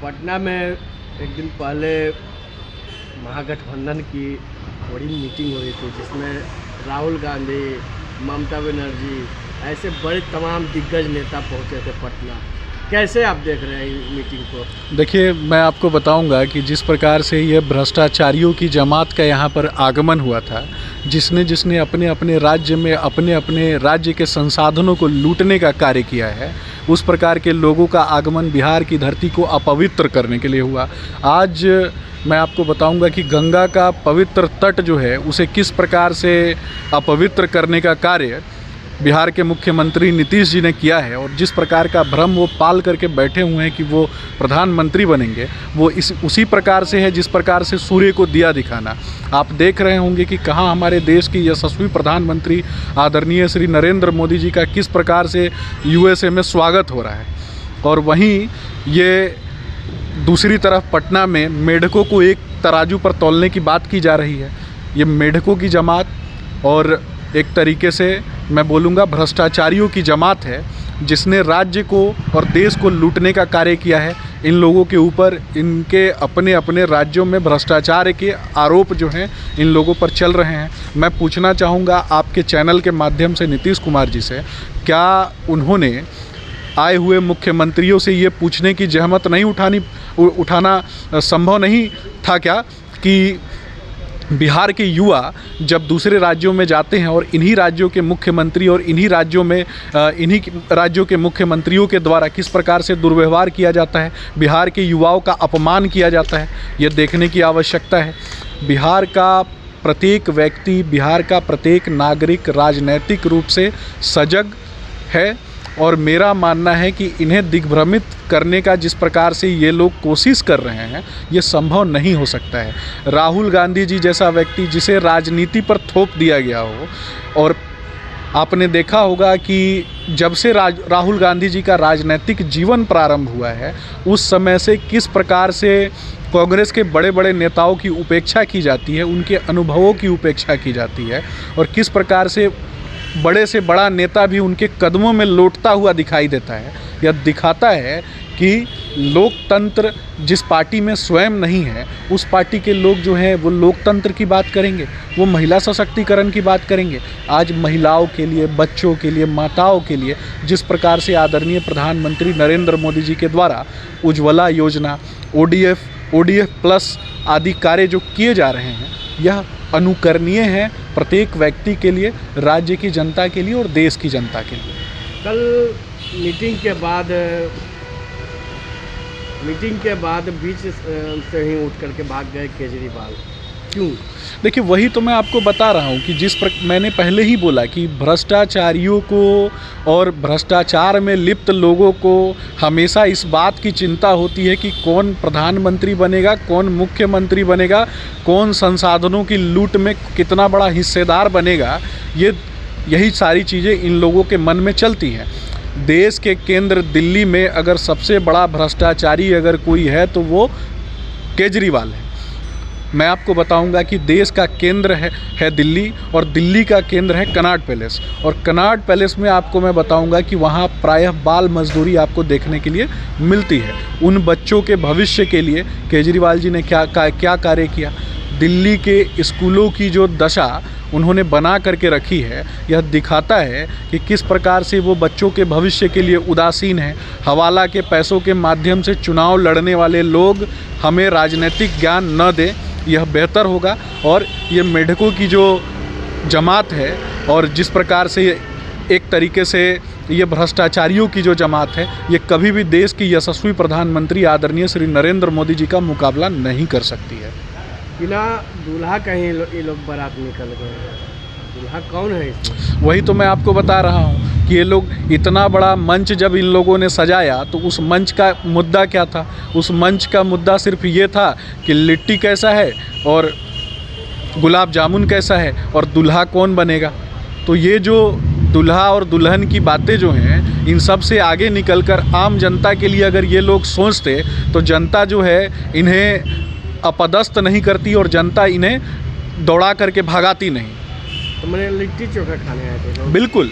पटना में एक दिन पहले महागठबंधन की बड़ी मीटिंग हो रही थी जिसमें राहुल गांधी, ममता बनर्जी ऐसे बड़े तमाम दिग्गज नेता पहुंचे थे पटना। कैसे आप देख रहे हैं इस मीटिंग को? देखिए, मैं आपको बताऊंगा कि जिस प्रकार से ये भ्रष्टाचारियों की जमात का यहाँ पर आगमन हुआ था, जिसने अपने अपने राज्य में अपने अपने राज्य के संसाधनों को लूटने का कार्य किया है, उस प्रकार के लोगों का आगमन बिहार की धरती को अपवित्र करने के लिए हुआ। आज मैं आपको बताऊंगा कि गंगा का पवित्र तट जो है उसे किस प्रकार से अपवित्र करने का कार्य बिहार के मुख्यमंत्री नीतीश जी ने किया है, और जिस प्रकार का भ्रम वो पाल करके बैठे हुए हैं कि वो प्रधानमंत्री बनेंगे, वो उसी प्रकार से है जिस प्रकार से सूर्य को दिया दिखाना। आप देख रहे होंगे कि कहाँ हमारे देश की यशस्वी प्रधानमंत्री आदरणीय श्री नरेंद्र मोदी जी का किस प्रकार से यूएसए में स्वागत हो रहा है, और वहीं ये दूसरी तरफ पटना में मेढकों को एक तराजू पर तौलने की बात की जा रही है। ये मेढकों की जमात और एक तरीके से मैं बोलूँगा भ्रष्टाचारियों की जमात है, जिसने राज्य को और देश को लूटने का कार्य किया है। इन लोगों के ऊपर इनके अपने अपने राज्यों में भ्रष्टाचार के आरोप जो हैं इन लोगों पर चल रहे हैं। मैं पूछना चाहूँगा आपके चैनल के माध्यम से नीतीश कुमार जी से, क्या उन्होंने आए हुए मुख्यमंत्रियों से ये पूछने की जहमत नहीं उठाना संभव नहीं था क्या कि बिहार के युवा जब दूसरे राज्यों में जाते हैं और इन्हीं राज्यों के मुख्यमंत्री और इन्हीं राज्यों के मुख्यमंत्रियों के द्वारा किस प्रकार से दुर्व्यवहार किया जाता है, बिहार के युवाओं का अपमान किया जाता है, ये देखने की आवश्यकता है। बिहार का प्रत्येक व्यक्ति, बिहार का प्रत्येक नागरिक राजनैतिक रूप से सजग है, और मेरा मानना है कि इन्हें दिग्भ्रमित करने का जिस प्रकार से ये लोग कोशिश कर रहे हैं, ये संभव नहीं हो सकता है। राहुल गांधी जी जैसा व्यक्ति जिसे राजनीति पर थोप दिया गया हो, और आपने देखा होगा कि जब से राहुल गांधी जी का राजनीतिक जीवन प्रारंभ हुआ है, उस समय से किस प्रकार से कांग्रेस के बड़े बड़े नेताओं की उपेक्षा की जाती है, उनके अनुभवों की उपेक्षा की जाती है, और किस प्रकार से बड़े से बड़ा नेता भी उनके कदमों में लौटता हुआ दिखाई देता है। यह दिखाता है कि लोकतंत्र जिस पार्टी में स्वयं नहीं है, उस पार्टी के लोग जो हैं वो लोकतंत्र की बात करेंगे, वो महिला सशक्तिकरण की बात करेंगे। आज महिलाओं के लिए, बच्चों के लिए, माताओं के लिए जिस प्रकार से आदरणीय प्रधानमंत्री नरेंद्र मोदी जी के द्वारा उज्ज्वला योजना, ODF प्लस आदि कार्य जो किए जा रहे हैं, यह अनुकरणीय है प्रत्येक व्यक्ति के लिए, राज्य की जनता के लिए और देश की जनता के लिए। कल मीटिंग के बाद बीच से ही उठ करके भाग गए केजरीवाल, क्यों? देखिए, वही तो मैं आपको बता रहा हूँ कि मैंने पहले ही बोला कि भ्रष्टाचारियों को और भ्रष्टाचार में लिप्त लोगों को हमेशा इस बात की चिंता होती है कि कौन प्रधानमंत्री बनेगा, कौन मुख्यमंत्री बनेगा, कौन संसाधनों की लूट में कितना बड़ा हिस्सेदार बनेगा। यही सारी चीज़ें इन लोगों के मन में चलती हैं। देश के केंद्र दिल्ली में अगर सबसे बड़ा भ्रष्टाचारी अगर कोई है तो वो केजरीवाल है। मैं आपको बताऊंगा कि देश का केंद्र है दिल्ली, और दिल्ली का केंद्र है कनॉट पैलेस, और कनॉट पैलेस में आपको मैं बताऊंगा कि वहाँ प्रायः बाल मजदूरी आपको देखने के लिए मिलती है। उन बच्चों के भविष्य के लिए केजरीवाल जी ने क्या कार्य किया। दिल्ली के स्कूलों की जो दशा उन्होंने बना करके रखी है, यह दिखाता है कि किस प्रकार से वो बच्चों के भविष्य के लिए उदासीन है। हवाला के पैसों के माध्यम से चुनाव लड़ने वाले लोग हमें राजनीतिक ज्ञान न दें, यह बेहतर होगा। और ये मेढकों की जो जमात है, और जिस प्रकार से एक तरीके से ये भ्रष्टाचारियों की जो जमात है, ये कभी भी देश की यशस्वी प्रधानमंत्री आदरणीय श्री नरेंद्र मोदी जी का मुकाबला नहीं कर सकती है। बिना दूल्हा कहीं ये लोग बारात निकल गए, दूल्हा कौन है इसमें? वही तो मैं आपको बता रहा हूँ कि ये लोग इतना बड़ा मंच जब इन लोगों ने सजाया, तो उस मंच का मुद्दा क्या था? उस मंच का मुद्दा सिर्फ ये था कि लिट्टी कैसा है और गुलाब जामुन कैसा है और दूल्हा कौन बनेगा। तो ये जो दूल्हा और दुल्हन की बातें जो हैं, इन सब से आगे निकलकर आम जनता के लिए अगर ये लोग सोचते, तो जनता जो है इन्हें अपदस्थ नहीं करती और जनता इन्हें दौड़ा करके भगाती नहीं। तो मैंने लिट्टी चोखा खाने आए थे लोग। बिल्कुल।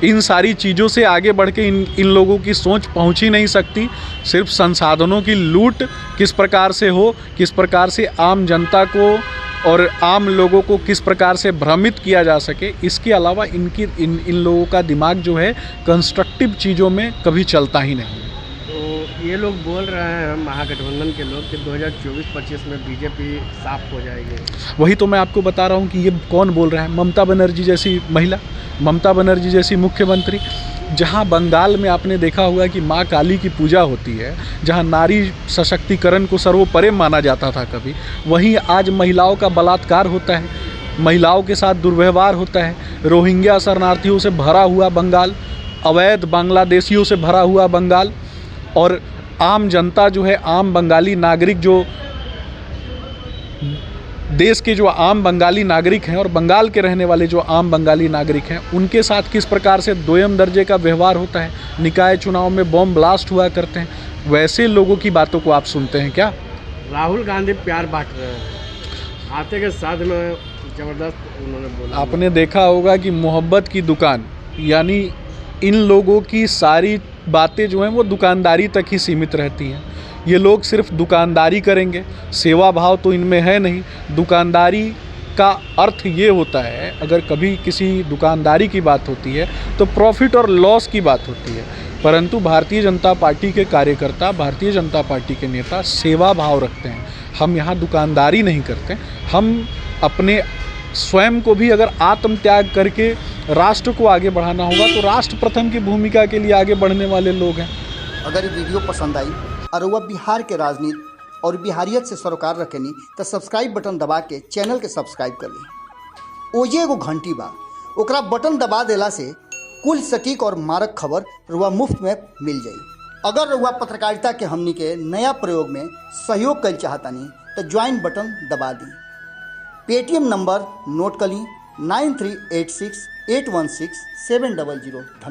इन सारी चीज़ों से आगे बढ़ के इन लोगों की सोच पहुंच ही नहीं सकती। सिर्फ संसाधनों की लूट किस प्रकार से हो, किस प्रकार से आम जनता को और आम लोगों को किस प्रकार से भ्रमित किया जा सके, इसके अलावा इन लोगों का दिमाग जो है कंस्ट्रक्टिव चीज़ों में कभी चलता ही नहीं। तो ये लोग बोल रहे हैं, हम महागठबंधन के लोग, कि 2024-25 में बीजेपी साफ हो जाएगी। वही तो मैं आपको बता रहा हूँ कि ये कौन बोल रहा है। ममता बनर्जी जैसी महिला, ममता बनर्जी जैसी मुख्यमंत्री, जहाँ बंगाल में आपने देखा होगा कि माँ काली की पूजा होती है, जहाँ नारी सशक्तिकरण को सर्वोपरि माना जाता था कभी, वहीं आज महिलाओं का बलात्कार होता है, महिलाओं के साथ दुर्व्यवहार होता है। रोहिंग्या शरणार्थियों से भरा हुआ बंगाल, अवैध बांग्लादेशियों से भरा हुआ बंगाल, और आम जनता जो है, आम बंगाली नागरिक, जो देश के जो आम बंगाली नागरिक हैं और बंगाल के रहने वाले जो आम बंगाली नागरिक हैं, उनके साथ किस प्रकार से दोयम दर्जे का व्यवहार होता है। निकाय चुनाव में बम ब्लास्ट हुआ करते हैं। वैसे लोगों की बातों को आप सुनते हैं क्या? राहुल गांधी प्यार बांट रहे हैं, आते के साथ में जबरदस्त उन्होंने बोला। आपने देखा होगा कि मोहब्बत की दुकान, यानी इन लोगों की सारी बातें जो हैं वो दुकानदारी तक ही सीमित रहती हैं। ये लोग सिर्फ दुकानदारी करेंगे, सेवा भाव तो इनमें है नहीं। दुकानदारी का अर्थ ये होता है, अगर कभी किसी दुकानदारी की बात होती है तो प्रॉफिट और लॉस की बात होती है, परंतु भारतीय जनता पार्टी के कार्यकर्ता, भारतीय जनता पार्टी के नेता सेवा भाव रखते हैं। हम यहाँ दुकानदारी नहीं करते, हम अपने स्वयं को भी अगर आत्म त्याग करके राष्ट्र को आगे बढ़ाना होगा तो राष्ट्र प्रथम की भूमिका के लिए आगे बढ़ने वाले लोग हैं। अगर ये वीडियो पसंद आई और वह बिहार के राजनीति और बिहारियत से सरोकार रखेनी तो सब्सक्राइब बटन दबा के चैनल के सब्सक्राइब कर ली। ओजे एगो घंटी बा, ओकरा बटन दबा देला से कुल सटीक और मारक खबर रुआ मुफ्त में मिल जाई। अगर रुआ पत्रकारिता के हमनी के नया प्रयोग में सहयोग कर चाहतानी तो ज्वाइन बटन दबा दी। पेटीएम नंबर नोट कर ली 9386816700। धन्यवाद।